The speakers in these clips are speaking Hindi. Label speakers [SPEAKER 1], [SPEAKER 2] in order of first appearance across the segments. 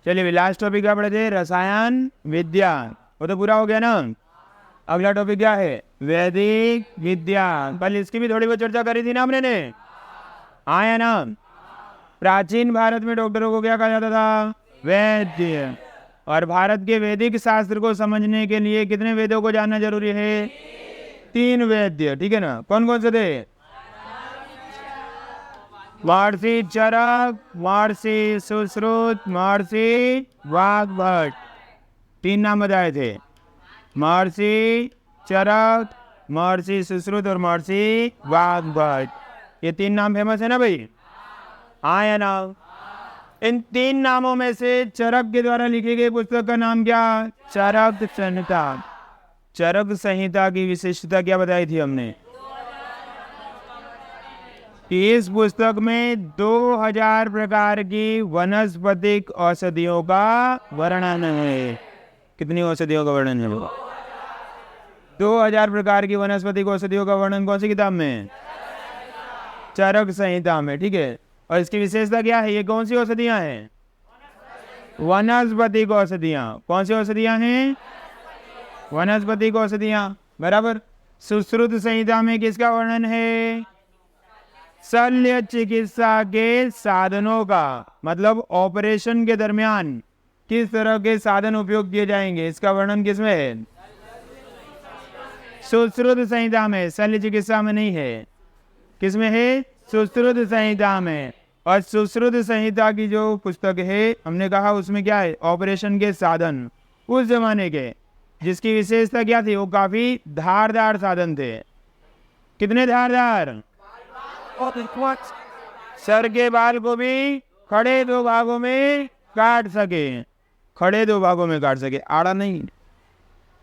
[SPEAKER 1] चलिए लास्ट टॉपिक क्या पढ़े थे? रसायन विद्या। वो तो पूरा हो गया ना। अगला टॉपिक क्या है? वैदिक विद्या। कल इसकी भी थोड़ी बहुत चर्चा करी थी ना हमने ने। हाँ या ना? प्राचीन भारत में डॉक्टरों को क्या कहा जाता था? वैद्य। और भारत के वैदिक शास्त्र को समझने के लिए कितने वेदों को जानना जरूरी है? 3 वैद्य, ठीक है ना? कौन कौन से थे? महर्षि चरक, महर्षि सुश्रुत, महर्षि वाग्भट। 3 नाम बताए थे। महर्षि चरक, महर्षि सुश्रुत और महर्षि वाग्भट। ये 3 नाम फेमस है ना भाई? हाँ या ना? इन 3 नामों में से चरक के द्वारा लिखी गई पुस्तक का नाम क्या? चरक संहिता। चरक संहिता की विशेषता क्या बताई थी हमने? इस पुस्तक में 2000 प्रकार की वनस्पतिक औषधियों का वर्णन है। कितनी औषधियों का वर्णन है? 2000 प्रकार की वनस्पतिक औषधियों का वर्णन कौन सी किताब में? चरक संहिता में, ठीक है। और इसकी विशेषता क्या है? ये कौन सी औषधियां हैं? वनस्पतिक औषधियां। कौन सी औषधियां हैं? वनस्पतिक औषधियां, बराबर। सुश्रुत संहिता में किसका वर्णन है? शल्य चिकित्सा के साधनों का, मतलब ऑपरेशन के दरमियान किस तरह के साधन उपयोग किए जाएंगे, इसका वर्णन किसमें है? सुश्रुत संहिता में। शल्य चिकित्सा में नहीं है। किसमें है? सुश्रुत संहिता में। और सुश्रुत संहिता की जो पुस्तक है, हमने कहा उसमें क्या है? ऑपरेशन के साधन उस जमाने के, जिसकी विशेषता क्या थी? वो काफी धारदार साधन थे। कितने धारदार? सर के बाल को भी खड़े 2 भागों में काट सके। खड़े 2 भागों में काट सके, आड़ा नहीं,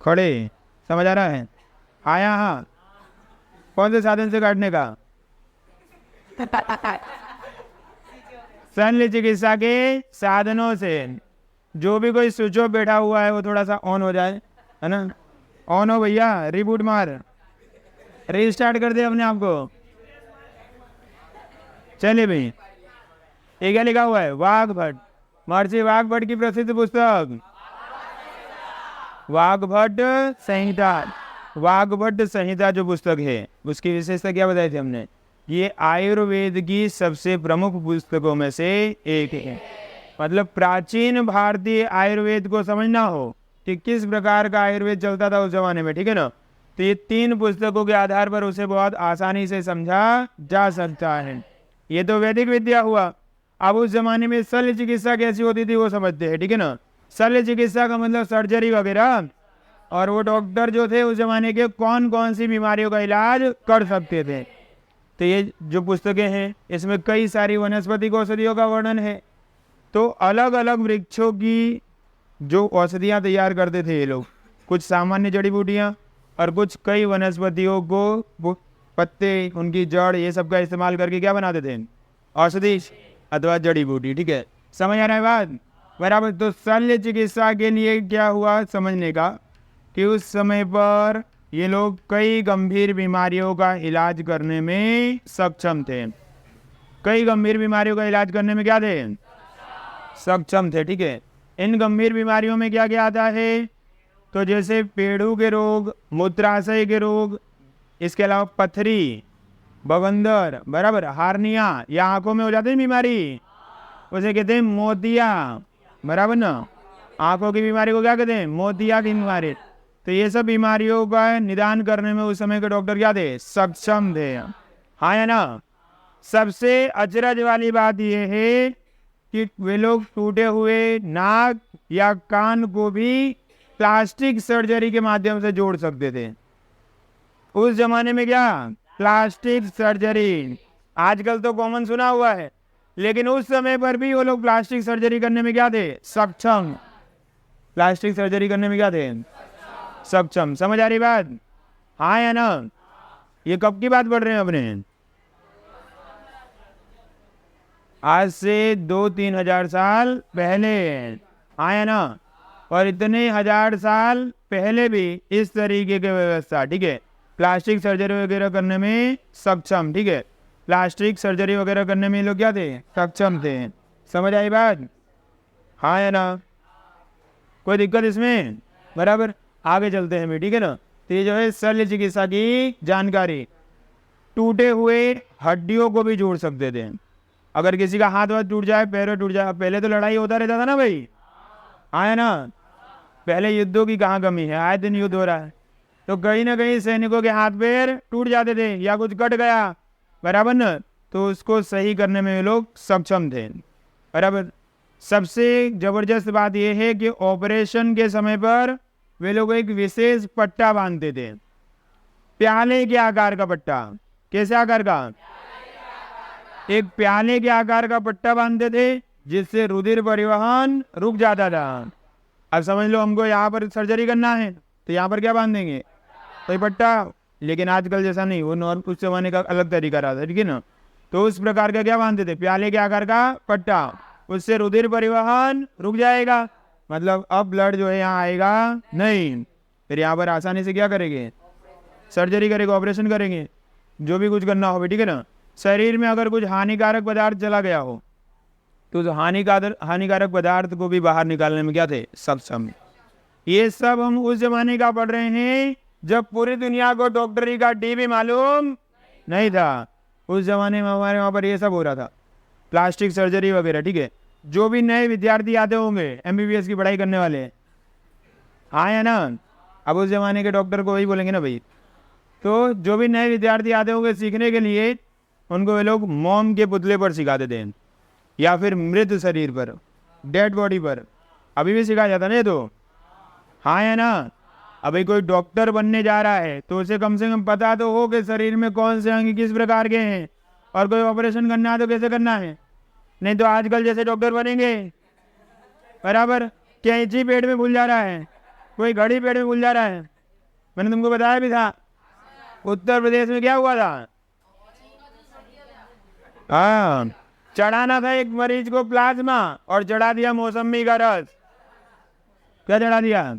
[SPEAKER 1] खड़े। समझ आ रहा है? आया? हाँ। कौन से साधन से काटने का? शल्य चिकित्सा के साधनों से। जो भी कोई स्विच ऑफ बैठा हुआ है वो थोड़ा सा ऑन हो जाए, है ना? ऑन हो भैया, रिबूट मार, रीस्टार्ट कर दे अपने आप को। चलिए भाई, ये क्या लिखा हुआ है? वाग्भट। महर्षि वाग्भट की प्रसिद्ध पुस्तक वाग्भट संहिता। वाग्भट संहिता जो पुस्तक है, उसकी विशेषता क्या बताई थी हमने? ये आयुर्वेद की सबसे प्रमुख पुस्तकों में से एक है। मतलब प्राचीन भारतीय आयुर्वेद को समझना हो कि किस प्रकार का आयुर्वेद चलता था उस जमाने में, ठीक है ना? तो ये 3 पुस्तकों के आधार पर उसे बहुत आसानी से समझा जा सकता है। ये तो वैदिक विद्या हुआ। अब उस जमाने में शल्य चिकित्सा कैसी होती थी वो समझते हैं, ठीक है ना? शल्य चिकित्सा का मतलब सर्जरी वगैरह। और वो डॉक्टर जो थे उस जमाने के कौन कौन सी बीमारियों का इलाज कर सकते थे। तो ये जो पुस्तकें हैं, इसमें कई सारी वनस्पतिक औषधियों का वर्णन है। तो अलग अलग वृक्षों की जो औषधियाँ तैयार करते थे ये लोग, कुछ सामान्य जड़ी बूटियाँ और कुछ कई वनस्पतियों को पत्ते, उनकी जड़, ये सब का इस्तेमाल करके क्या बनाते थे? औषधि अथवा जड़ी बूटी, ठीक है। समझ आ रहा है बात? बराबर। तो शल्य चिकित्सा के लिए क्या हुआ समझने का कि उस समय पर ये लोग कई गंभीर बीमारियों का इलाज करने में सक्षम थे। कई गंभीर बीमारियों का इलाज करने में क्या थे? सक्षम थे, ठीक है। इन गंभीर बीमारियों में क्या क्या आता है? तो जैसे पेड़ों के रोग, मूत्राशय के रोग, इसके अलावा पथरी, बवंदर, बराबर, हार्निया, या आंखों में हो जाती है बीमारी, उसे कहते हैं मोतिया, बराबर ना? आंखों की बीमारी को क्या कहते हैं? मोतिया की बीमारी। तो ये सब बीमारियों का निदान करने में उस समय के डॉक्टर क्या थे? सक्षम थे। हाँ या ना? सबसे अचरज वाली बात यह है कि वे लोग टूटे हुए नाक या कान को भी प्लास्टिक सर्जरी के माध्यम से जोड़ सकते थे। उस जमाने में क्या? Plastic surgery. आजकल तो कॉमन सुना हुआ है, लेकिन उस समय पर भी वो लोग प्लास्टिक सर्जरी करने में क्या थे? सक्षम। प्लास्टिक सर्जरी करने में क्या थे? सक्षम। समझ आ रही बात? हाँ या ना? ये कब की बात पढ़ रहे हैं अपने? आज से 2-3 हजार साल पहले। हाँ या ना? और इतने 1000 साल पहले भी इस तरीके की व्यवस्था, ठीक है, प्लास्टिक सर्जरी वगैरह करने में सक्षम, ठीक है। प्लास्टिक सर्जरी वगैरह करने में लोग क्या थे? सक्षम थे। समझ आई बात? हाँ है ना, कोई दिक्कत इसमें? बराबर। आगे चलते हैं, ठीक है ना। तो ये जो है शल्य चिकित्सा की जानकारी। टूटे हुए हड्डियों को भी जोड़ सकते थे। अगर किसी का हाथ वाथ टूट जाए, पैर टूट जाए, पहले तो लड़ाई होता रहता था ना भाई, हाँ है ना। पहले युद्धों की कहाँ कमी है, आए दिन युद्ध हो रहा है। तो कहीं ना कहीं सैनिकों के हाथ पैर टूट जाते थे या कुछ कट गया, बराबर ना, तो उसको सही करने में वे लोग सक्षम थे, बराबर। सबसे जबरदस्त बात यह है कि ऑपरेशन के समय पर वे लोग एक विशेष पट्टा बांधते थे, प्याले के आकार का पट्टा। कैसे आकार का? एक प्याले के आकार का पट्टा बांधते थे, जिससे रुधिर परिवहन रुक जाता था। अब समझ लो हमको यहाँ पर सर्जरी करना है, तो यहाँ पर क्या बांधेंगे? कोई पट्टा। लेकिन आजकल जैसा नहीं, वो नॉर्मल उस जमाने का अलग तरीका रहा था, ठीक है ना। तो उस प्रकार का क्या बांधते थे? प्याले के आकार का पट्टा। उससे रुधिर परिवहन रुक जाएगा, मतलब अब ब्लड जो है यहाँ आएगा नहीं। फिर यहाँ पर आसानी से क्या करेंगे? सर्जरी करेंगे, ऑपरेशन करेंगे, जो भी कुछ करना हो, ठीक है ना। शरीर में अगर कुछ हानिकारक पदार्थ चला गया हो, तो उस हानिकारक पदार्थ को भी बाहर निकालने में क्या थे? सक्षम। ये सब हम उस जमाने का पढ़ रहे हैं जब पूरी दुनिया को डॉक्टरी का डी भी मालूम नहीं था। उस जमाने में हमारे वहाँ पर ये सब हो रहा था, प्लास्टिक सर्जरी वगैरह, ठीक है। जो भी नए विद्यार्थी आते होंगे एमबीबीएस की पढ़ाई करने वाले, हाँ या ना, अब उस जमाने के डॉक्टर को वही बोलेंगे ना भाई। तो जो भी नए विद्यार्थी आते होंगे सीखने के लिए, उनको वे लोग मोम के पुतले पर सिखाते थे या फिर मृत शरीर पर, डेड बॉडी पर। अभी भी सिखाया जाता नहीं तो, हाँ या ना। अभी कोई डॉक्टर बनने जा रहा है तो उसे कम से कम पता तो हो कि शरीर में कौन से अंग किस प्रकार के हैं, और कोई ऑपरेशन करना है तो कैसे करना है। नहीं तो आजकल जैसे डॉक्टर बनेंगे, बराबर, कैंची पेट में भूल जा रहा है, कोई घड़ी पेट में भूल जा रहा है। मैंने तुमको बताया भी था, उत्तर प्रदेश में क्या हुआ था, हाँ, चढ़ाना था एक मरीज को प्लाज्मा और चढ़ा दिया मौसमी का रस। क्या चढ़ा दिया?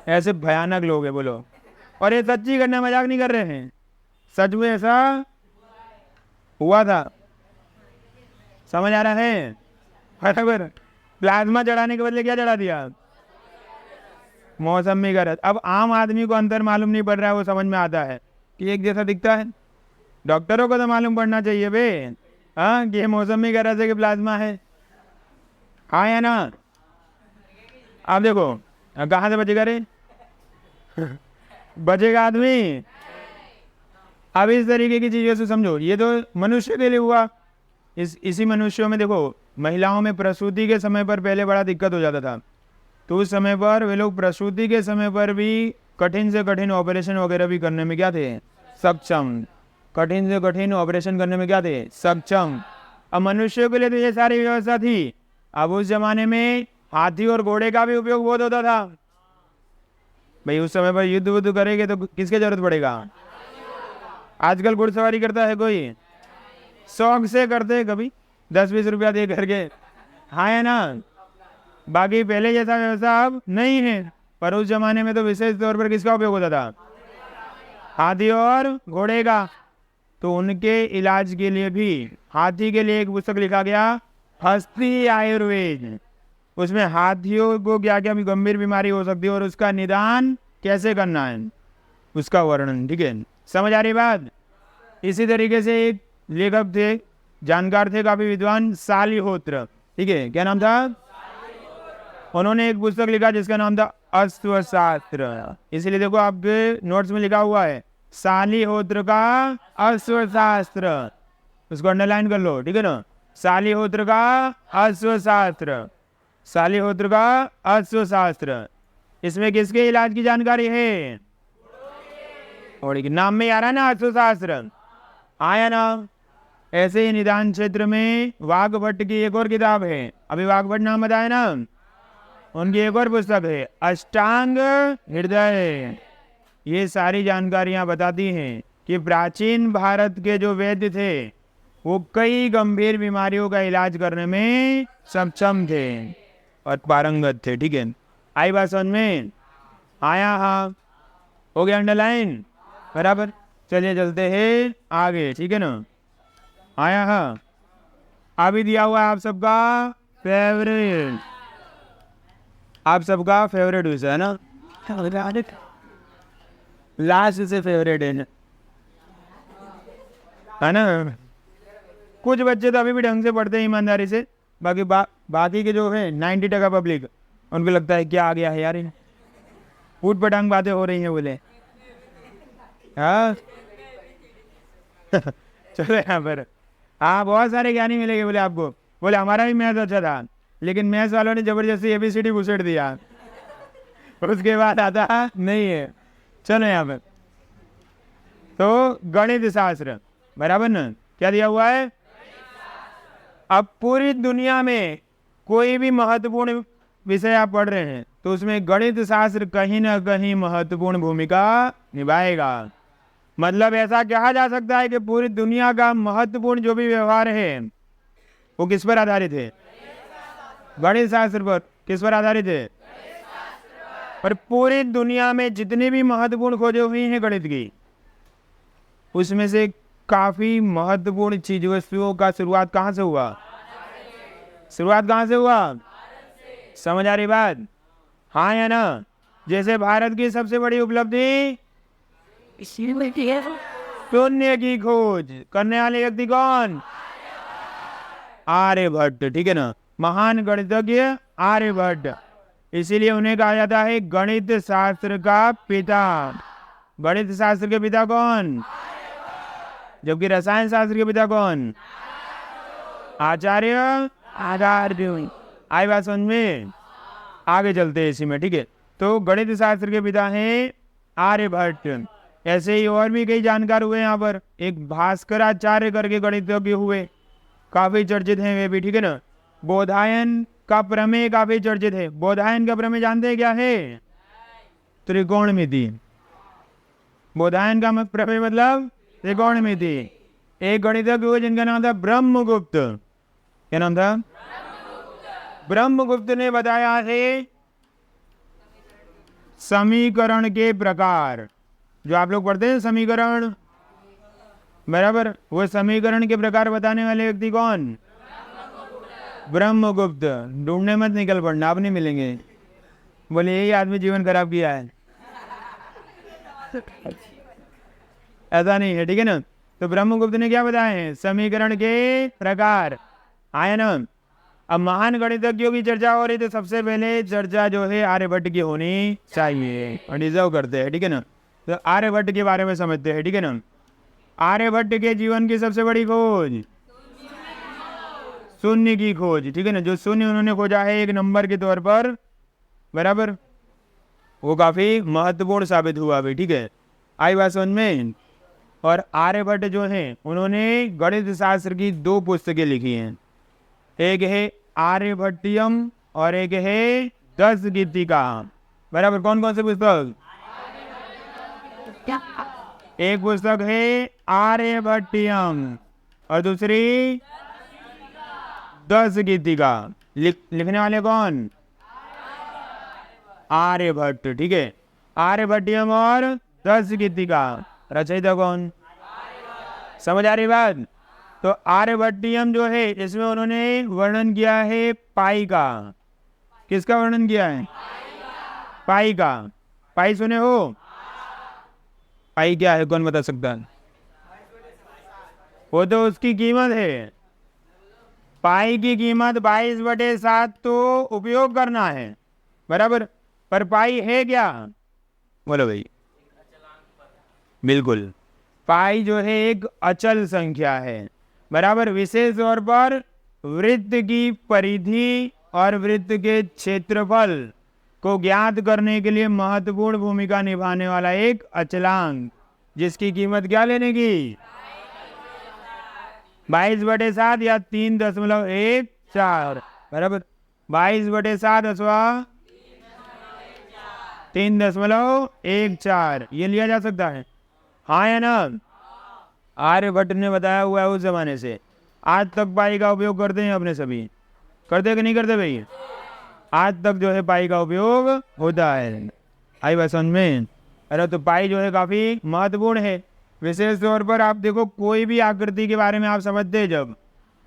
[SPEAKER 1] ऐसे भयानक लोग हैं, बोलो। और ये सच्ची करना, मजाक नहीं कर रहे हैं, सच में ऐसा हुआ था। समझ आ रहा है? बराबर। प्लाज्मा चढ़ाने के बदले क्या चढ़ा दिया? मौसमी का रस। अब आम आदमी को अंतर मालूम नहीं पड़ रहा है, वो समझ में आता है कि एक जैसा दिखता है। डॉक्टरों को तो मालूम पड़ना चाहिए बे, हाँ, कि ये मौसमी का रस है कि प्लाज्मा है, हाँ या ना। आप देखो कहाँ से बचेगा रे? बचेगा आदमी? अब इस तरीके की चीज़ों से समझो, ये तो मनुष्य के लिए हुआ। इसी मनुष्यों में देखो, महिलाओं में प्रसूति के समय पर पहले बड़ा दिक्कत हो जाता था, तो उस समय पर वे लोग प्रसूति के समय पर भी कठिन से कठिन ऑपरेशन वगैरह भी करने में क्या थे? सक्षम। कठिन से कठिन ऑपरेशन करने में क्या थे? सक्षम। अब मनुष्यों के लिए तो ये सारी व्यवस्था थी। अब उस जमाने में हाथी और घोड़े का भी उपयोग बहुत होता था भाई। उस समय पर युद्ध वुद्ध करेंगे तो किसके जरूरत पड़ेगा? आजकल घुड़सवारी करता है कोई? शौक से करते, कभी 10-20 रुपया दे करके, हाँ है ना। बाकी पहले जैसा व्यवस्था अब नहीं है, पर उस जमाने में तो विशेष तौर पर किसका उपयोग होता था? हाथी और घोड़े का। तो उनके इलाज के लिए भी हाथी के लिए एक पुस्तक लिखा गया, हस्ती आयुर्वेद। उसमें हाथियों को क्या क्या भी गंभीर बीमारी हो सकती है और उसका निदान कैसे करना है, उसका वर्णन, ठीक है। समझ आ रही बात? इसी तरीके से एक लेखक थे, जानकार थे, काफी विद्वान, शालिहोत्र, ठीक है। क्या नाम था? उन्होंने एक पुस्तक लिखा जिसका नाम था अश्वशास्त्र। इसलिए देखो आपके नोट्स में लिखा हुआ है शालिहोत्र का अश्वशास्त्र, उसको अंडरलाइन कर लो, ठीक है ना। शालिहोत्र का अश्वशास्त्र, शालिहोत्र का अश्वशास्त्र। इसमें किसके इलाज की जानकारी है? घोड़े के। नाम में आ रहा है ना अश्वशास्त्र, आया ना। ऐसे ही निदान क्षेत्र में वाघभट्ट की एक और किताब है, अभी वाघभट्ट नाम बताया ना, उनकी एक और पुस्तक है अष्टांग हृदय। ये सारी जानकारियां बताती हैं कि प्राचीन भारत के जो वैद्य थे वो कई गंभीर बीमारियों का इलाज करने में सक्षम थे और पारंगत थे, ठीक है। आई बात समझ में? आया? हाँ, हो गया अंडरलाइन, बराबर। चलिए चलते हैं आगे, ठीक है ना। आया? हाँ, अभी दिया हुआ है आप सबका फेवरेट, आप सबका फेवरेट विषय है ना, लास्ट से फेवरेट है ना। कुछ बच्चे तो अभी भी ढंग से पढ़ते हैं ईमानदारी से, बाकी बाकी के जो है 90% पब्लिक, उनको लगता है क्या आ गया है यार, ऊट पटांग बातें हो रही हैं बोले। हाँ चलो यहाँ पर, हाँ बहुत सारे ज्ञानी मिलेंगे बोले आपको, बोले हमारा भी मैथ अच्छा था लेकिन मैथ्स वालों ने जबरदस्ती ABCD घुसेड़ दिया, उसके बाद आता नहीं है। चलो यहाँ पर तो गणित शास्त्र बराबर ना, क्या दिया हुआ है। अब पूरी दुनिया में कोई भी महत्वपूर्ण विषय आप पढ़ रहे हैं तो उसमें गणित शास्त्र कहीं ना कहीं महत्वपूर्ण भूमिका निभाएगा। मतलब ऐसा कहा जा सकता है कि पूरी दुनिया का महत्वपूर्ण जो भी व्यवहार है वो किस पर आधारित है, गणित शास्त्र पर। किस पर आधारित है, पर पूरी दुनिया में जितनी भी महत्वपूर्ण खोजें हुई हैं गणित की, उसमें से काफी महत्वपूर्ण चीज वस्तुओं का शुरुआत कहाँ से हुआ, शुरुआत कहाँ से हुआ, समझ आ रही बात, हाँ या ना। जैसे भारत की सबसे बड़ी उपलब्धि शून्य की खोज करने वाले व्यक्ति कौन, आर्यभट्ट, ठीक है ना, महान गणितज्ञ आर्यभट्ट, इसीलिए उन्हें कहा जाता है गणित शास्त्र का पिता। गणित शास्त्र के पिता कौन, जबकि रसायन शास्त्र के पिता कौन, आचार्य आचार्य। आई बात समझ में, आगे चलते हैं इसी में, ठीक है। तो गणित शास्त्र के पिता हैं आर्यभट्ट। ऐसे ही और भी कई जानकार हुए यहाँ पर, एक भास्कराचार्य करके गणितज्ञ हुए, काफी चर्चित हैं वे भी, ठीक है ना। बोधायन का प्रमेय काफी चर्चित है। बोधायन का प्रमेय जानते हैं क्या है, त्रिकोणमिति। बोधायन का प्रमेय मतलब त्रिकोणमिति। एक गणितज्ञ हुए जिनका नाम था ब्रह्मगुप्त। क्या नाम था, ब्रह्मगुप्त ने बताया है समीकरण के प्रकार, जो आप लोग पढ़ते हैं समीकरण बराबर, वो समीकरण के प्रकार बताने वाले व्यक्ति कौन, ब्रह्मगुप्त। ढूंढने मत निकल पड़ना, आप नहीं मिलेंगे, बोले यही आदमी जीवन खराब किया है, ऐसा नहीं है, ठीक है ना। तो ब्रह्मगुप्त ने क्या बताए हैं, समीकरण के प्रकार, आया ना। अब महान गणितज्ञों की चर्चा हो रही तो सबसे पहले चर्चा जो है आर्यभट्ट की होनी चाहिए और डिजर्व करते हैं, ठीक है ना। तो आर्यभट्ट के बारे में समझते हैं, ठीक है ना। आर्यभट्ट के जीवन की सबसे बड़ी खोज शून्य की खोज, ठीक है ना। जो शून्य उन्होंने खोजा है एक नंबर के तौर पर बराबर, वो काफी महत्वपूर्ण साबित हुआ भी, ठीक है। आई बात समझ में। और आर्यभट्ट जो है उन्होंने गणित शास्त्र की 2 पुस्तकें लिखी हैं, एक है आर्यभट्टियम और एक है 10 गीतिका बराबर। कौन कौन से पुस्तक, एक पुस्तक है आर्यभट्टियम और दूसरी 10 गीतिका। लिखने वाले कौन, आर्यभट्ट, ठीक है। आर्यभट्टियम और 10 गीतिका रचयिता कौन, समझ आ रही बात। तो आर्यभट्टियम जो है इसमें उन्होंने वर्णन किया है पाई का। किसका वर्णन किया है, पाई का। पाई सुने हो, पाई क्या है, कौन बता सकता है, वो तो उसकी कीमत है। पाई की कीमत 22/7 तो उपयोग करना है बराबर, पर पाई है क्या, बोलो भाई, बिल्कुल। पाई जो है एक अचल संख्या है बराबर। विशेष तौर पर वृत्त की परिधि और वृत्त के क्षेत्रफल को ज्ञात करने के लिए महत्वपूर्ण भूमिका निभाने वाला एक अचलांक, जिसकी कीमत क्या लेने की, 22/7 या 3.14 बराबर। 22/7 अथवा 3.14 ये लिया जा सकता है, हाँ या ना। आर्यभट्ट ने बताया हुआ है उस जमाने से आज तक पाई का उपयोग करते हैं अपने सभी, करते कि नहीं करते भाई, आज तक जो है पाई का उपयोग होता है। आई बात समझ में। अरे तो पाई जो है काफी महत्वपूर्ण है। विशेष तौर पर आप देखो कोई भी आकृति के बारे में आप समझते हैं जब,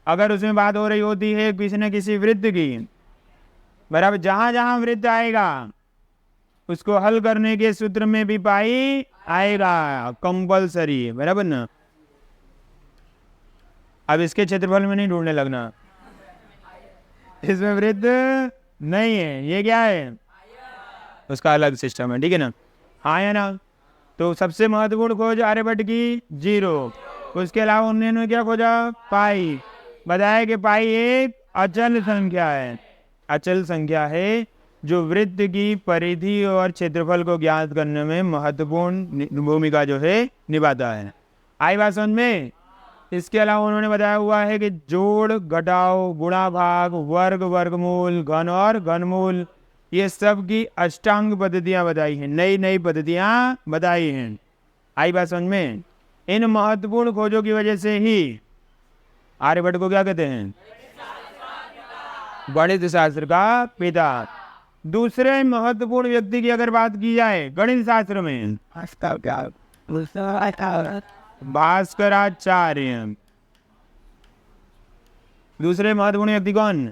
[SPEAKER 1] अगर उसमें बात हो रही होती है किसी न किसी वृत्त की, बराबर, जहां जहां वृत्त आएगा उसको हल करने के सूत्र में भी पाई आएगा, कंपलसरी, बराबर ना। अब इसके क्षेत्रफल में नहीं ढूंढने लगना, इसमें वृत्त नहीं है, ये क्या है, उसका अलग सिस्टम है, ठीक है ना। हाँ या ना। तो सबसे महत्वपूर्ण खोज आर्यभट्ट की 0, उसके अलावा उन्होंने क्या खोजा, पाई। बताया कि पाई एक अचल संख्या है, अचल संख्या है जो वृत्त की परिधि और क्षेत्रफल को ज्ञात करने में महत्वपूर्ण भूमिका जो है निभाता है। आई बात समझ में। इसके अलावा उन्होंने बताया हुआ है कि जोड़, घटाव, गुणा भाग, वर्ग, वर्गमूल, घन और घनमूल, ये सब की अष्टांग पद्धतियां बताई हैं, नई नई पद्धतियां बताई हैं। आई बात समझ में। इन महत्वपूर्ण खोजों की वजह से ही आर्यभट्ट को क्या कहते हैं, गणित शास्त्र का पिता। दूसरे महत्वपूर्ण व्यक्ति की अगर बात की जाए गणित शास्त्र में, भास्कराचार्य। दूसरे महत्वपूर्ण व्यक्ति कौन,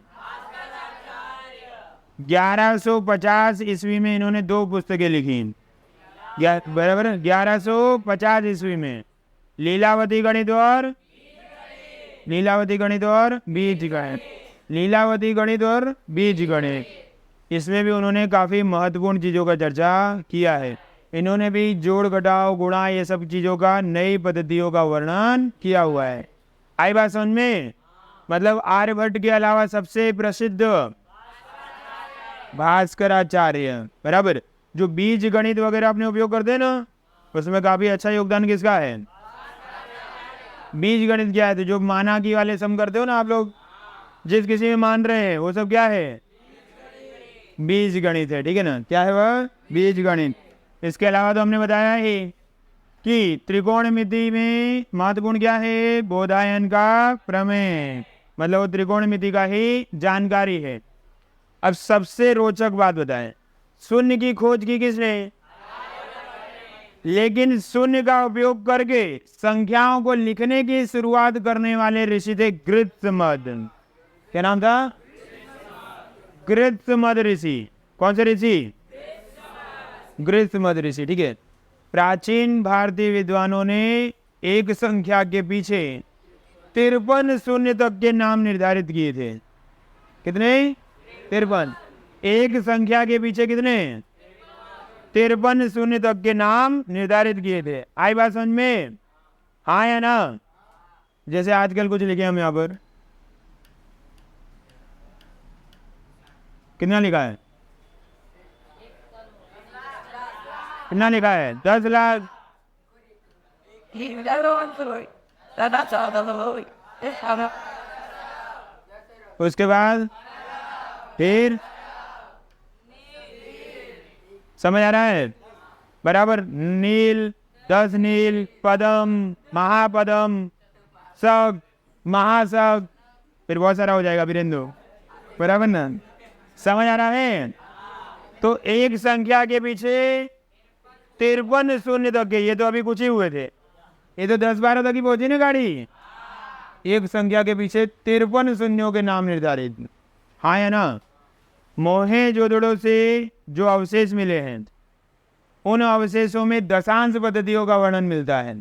[SPEAKER 1] 1150 ईस्वी में इन्होंने 2 पुस्तकें लिखी, बराबर, 1150 ईस्वी में, लीलावती गणित और बीज गणित, लीलावती गणित और बीज गणित। इसमें भी उन्होंने काफी महत्वपूर्ण चीजों का चर्चा किया है। इन्होंने भी जोड़, घटाव, गुणा, ये सब चीजों का, नई पद्धतियों का वर्णन किया हुआ है। आई बात समझ में। मतलब आर्यभट्ट के अलावा सबसे प्रसिद्ध भास्कराचार्य, बराबर। जो बीज गणित वगैरह अपने उपयोग करते हैं ना, उसमें काफी अच्छा योगदान किसका है, बीज गणित। क्या है, तो जो माना की वाले सम करते हो ना आप लोग, जिस किसी में मान रहे हैं, वो सब क्या है, बीज गणित है, ठीक है ना। क्या है वह, बीज गणित। इसके अलावा तो हमने बताया है कि त्रिकोणमिति में महत्वपूर्ण क्या है, बोधायन का प्रमेय, मतलब वो त्रिकोणमिति का ही जानकारी है। अब सबसे रोचक बात बताएं, शून्य की खोज की किसने, लेकिन शून्य का उपयोग करके संख्याओं को लिखने की शुरुआत करने वाले ऋषि थे गृत्समद। क्या नाम था, गृत्समद ऋषि। कौन से ऋषि, गृत्समद ऋषि, ठीक है। प्राचीन भारतीय विद्वानों ने एक संख्या के पीछे 53 शून्य तक के नाम निर्धारित किए थे। कितने, 53। एक संख्या के पीछे कितने, 53 शून्य तक के नाम निर्धारित किए थे। आई बात समझ में, हाँ या ना। जैसे आजकल कुछ लिखे हम यहाँ पर, कितना लिखा है, कितना लिखा है, 10 लाख। उसके बाद फिर समझ आ रहा है, बराबर। नील, 10 नील, पदम, महापदम, सब, महासब, फिर बहुत सारा हो जाएगा वीरेंद्र, बराबर ना। समझ आ रहा है। तो एक संख्या के पीछे 53 शून्य तक के, ये तो अभी कुछ ही हुए थे, ये तो 10-12 तक ही पहुंची ना गाड़ी। एक संख्या के पीछे 53 शून्यों के नाम निर्धारित, हाँ या ना। मोहेंजोदड़ो से जो अवशेष मिले हैं, उन अवशेषों में दशांश पद्धतियों का वर्णन मिलता है।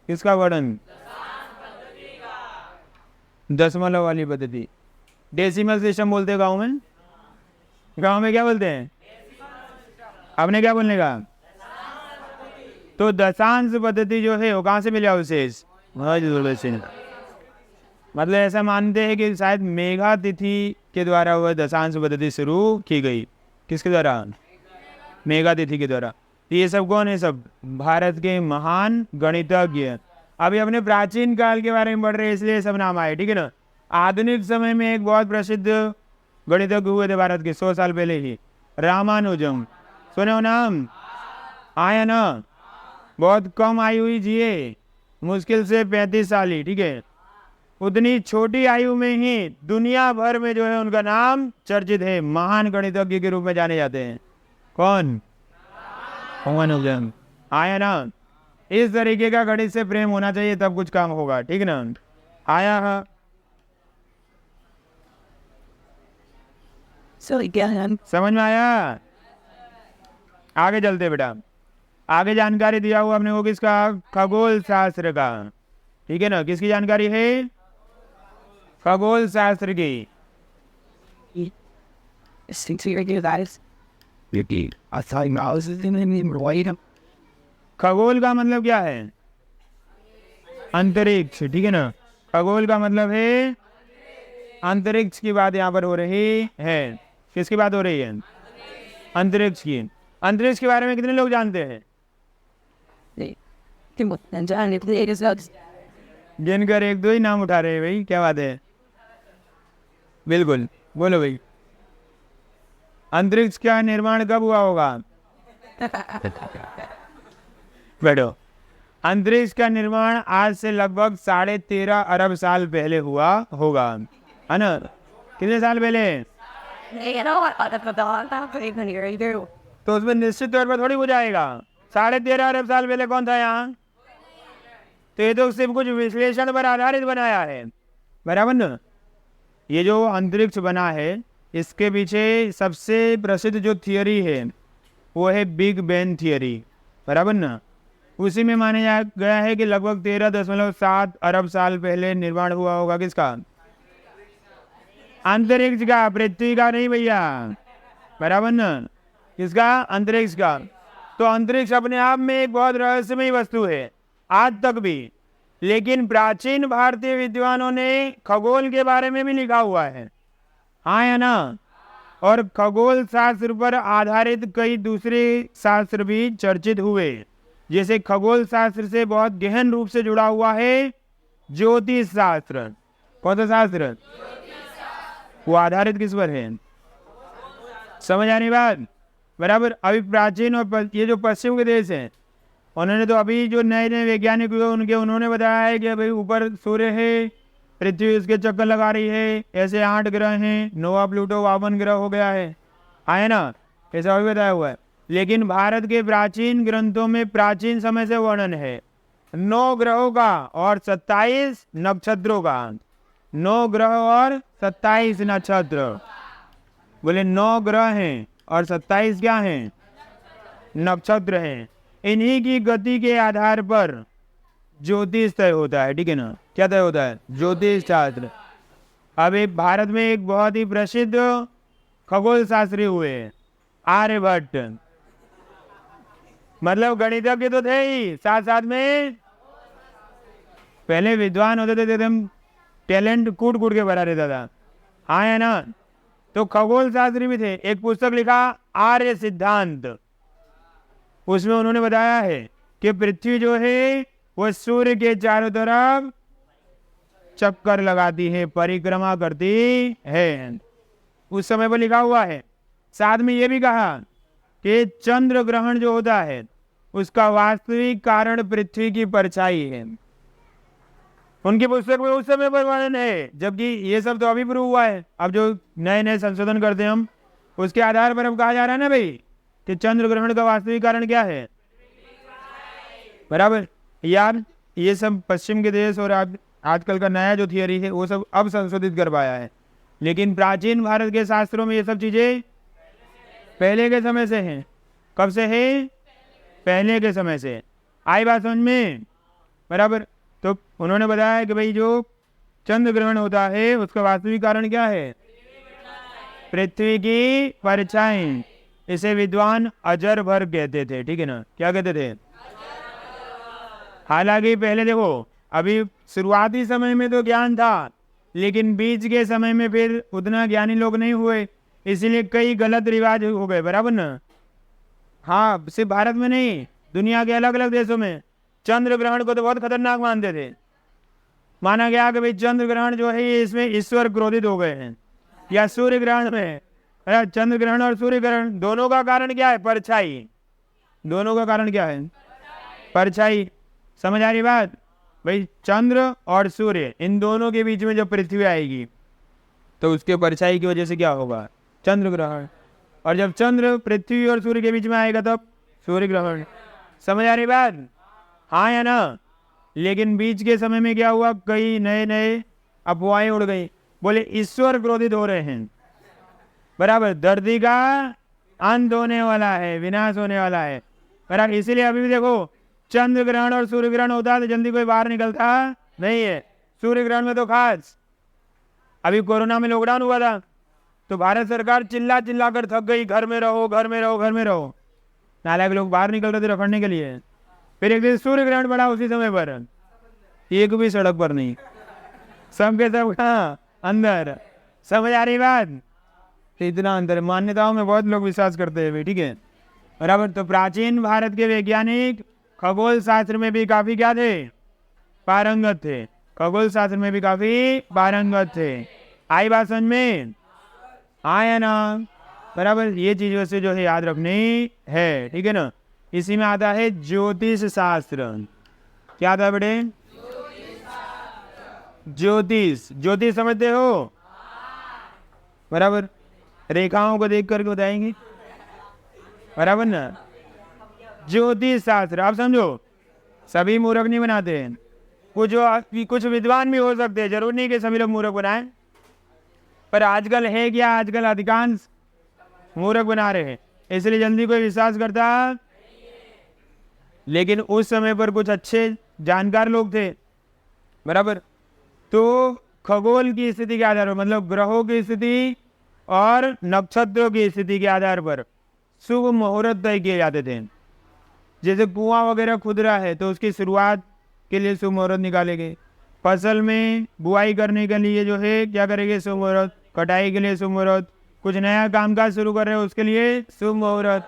[SPEAKER 1] किसका वर्णन, दशमलव वाली पद्धति, डेसिमल सिस्टम बोलते हैं गांव में। गांव में क्या बोलते हैं, आपने क्या बोलने का। तो दशांश पद्धति जो है वो कहाँ से मिले अवशेष, मतलब ऐसा मानते हैं कि शायद मेघा तिथि के द्वारा वह दशांश पद्धति शुरू की गई। किसके द्वारा, मेघा तिथि के द्वारा। तो ये सब कौन है, सब भारत के महान गणितज्ञ। अभी अपने प्राचीन काल के बारे में पढ़ रहे हैं इसलिए सब नाम आए, ठीक है ना। आधुनिक समय में एक बहुत प्रसिद्ध गणितज्ञ हुए थे भारत के 100 साल पहले ही, रामानुजम। सुने हो नाम, आया ना। बहुत कम आयु ही जिए, मुश्किल से 35 साल ही, ठीक है। उतनी छोटी आयु में ही दुनिया भर में जो है उनका नाम चर्चित है, महान गणितज्ञ के रूप में जाने जाते हैं। कौन, रामानुजम, आया ना। इस तरीके का गणित से प्रेम होना चाहिए, तब कुछ काम होगा, ठीक ना। आया है। समझ में आया? आगे चलते बेटा। आगे जानकारी दिया हुआ अपने को किसका? खगोल शास्त्र का। ठीक है ना? किसकी जानकारी है? खगोल शास्त्र की। खगोल का मतलब क्या है? अंतरिक्ष। ठीक है ना? खगोल का मतलब है अंतरिक्ष की बात यहाँ पर हो रही है। किसकी बात हो रही है? अंतरिक्ष की। अंतरिक्ष के बारे में कितने लोग जानते हैं? गिनकर एक दो ही नाम उठा रहे हैं भाई, क्या बात है? बिल्कुल, बोलो भाई। अंतरिक्ष का निर्माण कब हुआ होगा? बैठो। अंतरिक्ष का निर्माण आज से लगभग 13.5 अरब साल पहले हुआ होगा, है ना? कितने साल पहले? तो उसमें निश्चित तौर पर थोड़ी हो जाएगा। 13.5 अरब साल पहले कौन था यहाँ? तो ये तो सिर्फ कुछ विश्लेषण पर आधारित बनाया है, बराबर ना? ये जो अंतरिक्ष बना है, इसके पीछे सबसे प्रसिद्ध जो थियरी है वो है बिग बैंग थियरी, बराबर ना? उसी में माना गया है कि लगभग 13.7 अरब साल पहले निर्माण हुआ होगा। किसका? अंतरिक्ष का, पृथ्वी का नहीं भैया, बराबर ना? किसका? अंतरिक्ष का। तो अंतरिक्ष अपने आप में एक बहुत रहस्यमयी वस्तु है आज तक भी, लेकिन प्राचीन भारतीय विद्वानों ने खगोल के बारे में भी लिखा हुआ है, हाँ या ना? और खगोल शास्त्र पर आधारित कई दूसरे शास्त्र भी चर्चित हुए। जैसे खगोल शास्त्र से बहुत गहन रूप से जुड़ा हुआ है ज्योतिष शास्त्र। कौन सा शास्त्र? वो आधारित किस पर है? समझ आ रही बात? बराबर। अभी प्राचीन और ये जो पश्चिम के देश हैं, उन्होंने तो अभी जो नए नए वैज्ञानिक हुए उन्होंने बताया है कि भाई ऊपर सूर्य है, पृथ्वी उसके चक्कर लगा रही है, ऐसे 8 ग्रह हैं, नोवा प्लूटो 52 ग्रह हो गया है, आए ना? ऐसा भी बताया हुआ है। लेकिन भारत के प्राचीन ग्रंथों में प्राचीन समय से वर्णन है 9 ग्रहों का और 27 नक्षत्रों का। 9 ग्रह और 27 नक्षत्र। बोले 9 ग्रह हैं और 27 क्या हैं? नक्षत्र हैं। इन्हीं की गति के आधार पर ज्योतिष तय होता है। ठीक है ना? क्या तय होता है? ज्योतिष शास्त्र। अब एक भारत में एक बहुत ही प्रसिद्ध खगोल शास्त्री हुए आर्यभट्ट। मतलब गणितज्ञ तो थे ही, साथ साथ में पहले विद्वान होते थे, एकदम टैलेंट कूट कूट के भरा रहता था, हाँ या ना? तो खगोल शास्त्री भी थे। एक पुस्तक लिखा आर्य सिद्धांत, उसमें उन्होंने बताया है कि पृथ्वी जो है वो सूर्य के चारों तरफ चक्कर लगाती है, परिक्रमा करती है, उस समय पर लिखा हुआ है। साथ में ये भी कहा कि चंद्र ग्रहण जो होता है उसका वास्तविक कारण पृथ्वी की परछाई है। उनकी पुस्तक में उस समय पर वर्णन है, जबकि ये सब तो अभी प्रूव हुआ है। अब जो नए नए संशोधन करते हैं हम, उसके आधार पर अब कहा जा रहा है ना भाई कि चंद्र ग्रहण का वास्तविक कारण क्या है, बराबर। यार ये सब पश्चिम के देश और आजकल का नया जो थियरी है वो सब अब संशोधित कर पाया है, लेकिन प्राचीन भारत के शास्त्रों में ये सब चीजें पहले के समय से हैं। कब से है? पहले के समय से। आई बात समझ में? बराबर। तो उन्होंने बताया कि भाई जो चंद्र ग्रहण होता है उसका वास्तविक कारण क्या है? पृथ्वी की परछाई। इसे विद्वान अजर भर कहते थे। ठीक है ना? क्या कहते थे? हालांकि पहले देखो, अभी शुरुआती समय में तो ज्ञान था, लेकिन बीच के समय में फिर उतना ज्ञानी लोग नहीं हुए, इसीलिए कई गलत रिवाज हो गए, बराबर ना? हाँ, सिर्फ भारत में नहीं, दुनिया के अलग अलग देशों में चंद्र ग्रहण को तो बहुत खतरनाक मानते थे। माना गया कि भाई चंद्र ग्रहण जो है इसमें ईश्वर क्रोधित हो गए हैं, या सूर्य ग्रहण में, चंद्र ग्रहण और सूर्य ग्रहण दोनों का कारण क्या है? परछाई। दोनों का कारण क्या है? परछाई। समझ आ रही बात? भाई चंद्र और सूर्य, इन दोनों के बीच में जब पृथ्वी आएगी तो उसके परछाई की वजह से क्या होगा? चंद्र ग्रहण। और जब चंद्र पृथ्वी और सूर्य के बीच में आएगा तब सूर्य ग्रहण। समझ आ रही बात? हाँ या ना? लेकिन बीच के समय में क्या हुआ? कई नए नए अफवाहें उड़ गई, बोले ईश्वर क्रोधित हो रहे हैं, बराबर, धरती का अंत होने वाला है, विनाश होने वाला है, बराबर। इसीलिए अभी भी देखो, चंद्र ग्रहण और सूर्य ग्रहण होता है तो जल्दी कोई बाहर निकलता नहीं है। सूर्य ग्रहण में तो खास, अभी कोरोना में लॉकडाउन हुआ था तो भारत सरकार चिल्ला चिल्ला कर थक गई, घर में रहो, घर में रहो, घर में रहो। नालायक लोग बाहर निकल रहे थे रखड़ने के लिए। फिर एक दिन सूर्य ग्रहण पड़ा उसी समय पर, एक भी सड़क पर नहीं, सब के सब कहाँ अंदर। समझ आ रही बात? तो इतना अंदर, मान्यताओं में बहुत लोग विश्वास करते हैं, ठीक है, बराबर। तो प्राचीन भारत के वैज्ञानिक खगोल शास्त्र में भी काफी क्या थे, पारंगत थे। खगोल शास्त्र में भी काफी पारंगत थे। आई बात समझ में? आया ना? बराबर। ये चीजों से जो है याद रखनी है, ठीक है ना। इसी में आता है ज्योतिष शास्त्र। क्या आता है बेटे? ज्योतिष। ज्योतिष समझते हो? बराबर। रेखाओं को देख करके बताएंगे, बराबर ना। ज्योतिष शास्त्र आप समझो, सभी मूर्ख नहीं बनाते हैं, कुछ विद्वान भी हो सकते हैं, जरूर नहीं कि सभी लोग मूर्ख बनाएं। पर आजकल है क्या, आजकल अधिकांश मूर्ख बना रहे हैं, इसलिए जल्दी कोई विश्वास करता। लेकिन उस समय पर कुछ अच्छे जानकार लोग थे, बराबर। तो खगोल की स्थिति के आधार पर, मतलब ग्रहों की स्थिति और नक्षत्रों की स्थिति के आधार पर शुभ मुहूर्त तय किए जाते थे। जैसे कुआं वगैरह खुद रहा है तो उसकी शुरुआत के लिए शुभ मुहूर्त निकालेंगे। फसल में बुआई करने के लिए जो है क्या करेंगे, शुभ मुहूर्त। कटाई के लिए शुभ मुहूर्त। कुछ नया कामकाज शुरू कर रहे हो उसके लिए शुभ मुहूर्त,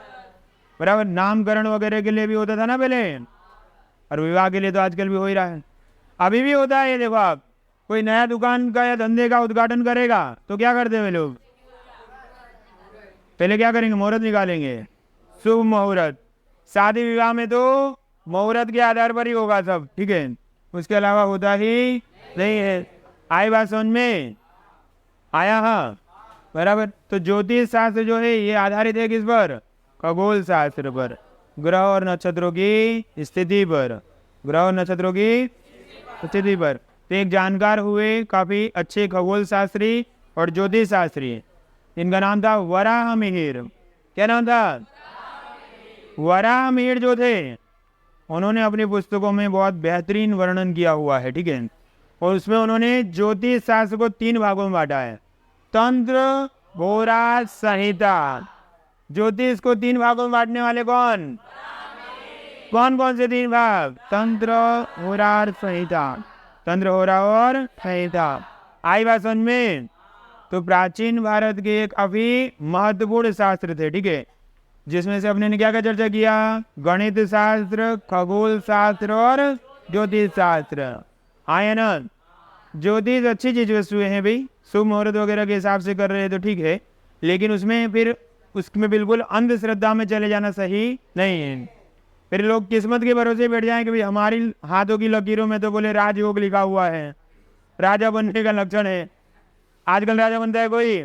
[SPEAKER 1] बराबर। नामकरण वगैरह के लिए भी होता था ना पहले, और विवाह के लिए तो आजकल भी हो ही रहा है, अभी भी होता है। ये देखो आप, कोई नया दुकान का या धंधे का उद्घाटन करेगा तो क्या करते हैं लोग, पहले क्या करेंगे, मुहूर्त निकालेंगे, शुभ मुहूर्त। शादी विवाह में तो मुहूर्त के आधार पर ही होगा सब, ठीक है, उसके अलावा होता ही नहीं है। आई बात समझ में? आया? हाँ, बराबर। तो ज्योतिष शास्त्र जो है ये आधारित है किस पर, खगोल शास्त्र पर, ग्रह और नक्षत्रों की स्थिति पर, ग्रह और नक्षत्रों की स्थिति पर। तो एक जानकार हुए काफी अच्छे खगोल शास्त्री और ज्योतिष शास्त्री, इनका नाम था वराह मिहिर। क्या नाम था? वराह मिहिर जो थे उन्होंने अपनी पुस्तकों में बहुत बेहतरीन वर्णन किया हुआ है, ठीक है। और उसमें उन्होंने ज्योतिष शास्त्र को 3 भागों में बांटा है, तंत्र, होरा, संहिता। ज्योतिष को 3 भागों में बांटने वाले कौन कौन कौन से 3 भाग? तंत्र, होरा और संहिता। तंत्र, होरा और संहिता। आई बात समझ में? तो प्राचीन भारत के एक काफी महत्वपूर्ण शास्त्र थे, ठीक है, जिसमें से अपने ने क्या क्या चर्चा किया, गणित शास्त्र, खगोल शास्त्र और ज्योतिष शास्त्र। आया ना? ज्योतिष अच्छी चीज वस्तु है भाई, शुभ मुहूर्त वगैरह के हिसाब से कर रहे हैं तो ठीक है, लेकिन उसमें बिल्कुल अंधश्रद्धा में चले जाना सही नहीं है। फिर लोग किस्मत के भरोसे बैठ जाएं कि भाई हमारी हाथों की लकीरों में तो बोले राजयोग लिखा हुआ है, राजा बनने का लक्षण है। आजकल राजा बनता है कोई?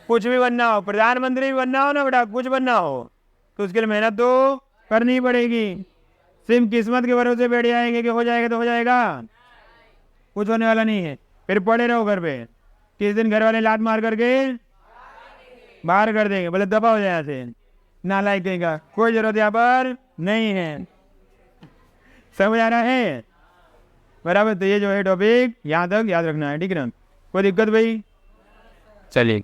[SPEAKER 1] कुछ भी बनना हो, प्रधानमंत्री भी बनना हो ना बेटा, कुछ बनना हो तो उसके लिए मेहनत तो करनी पड़ेगी। सिर्फ किस्मत के भरोसे बैठ जाएंगे कि हो जाएगा तो हो जाएगा, कुछ होने वाला नहीं है। फिर पड़े रहो घर पे, किस दिन घर वाले लात मार करके बाहर कर देंगे, बोले दफा हो जाए यहाँ से, नालायक कहेगा, कोई जरूरत यहाँ पर नहीं है। समझ आ रहा है? बराबर। तो ये जो है टॉपिक यहाँ तक याद रखना है, ठीक है ना। कोई दिक्कत भाई? चलिए।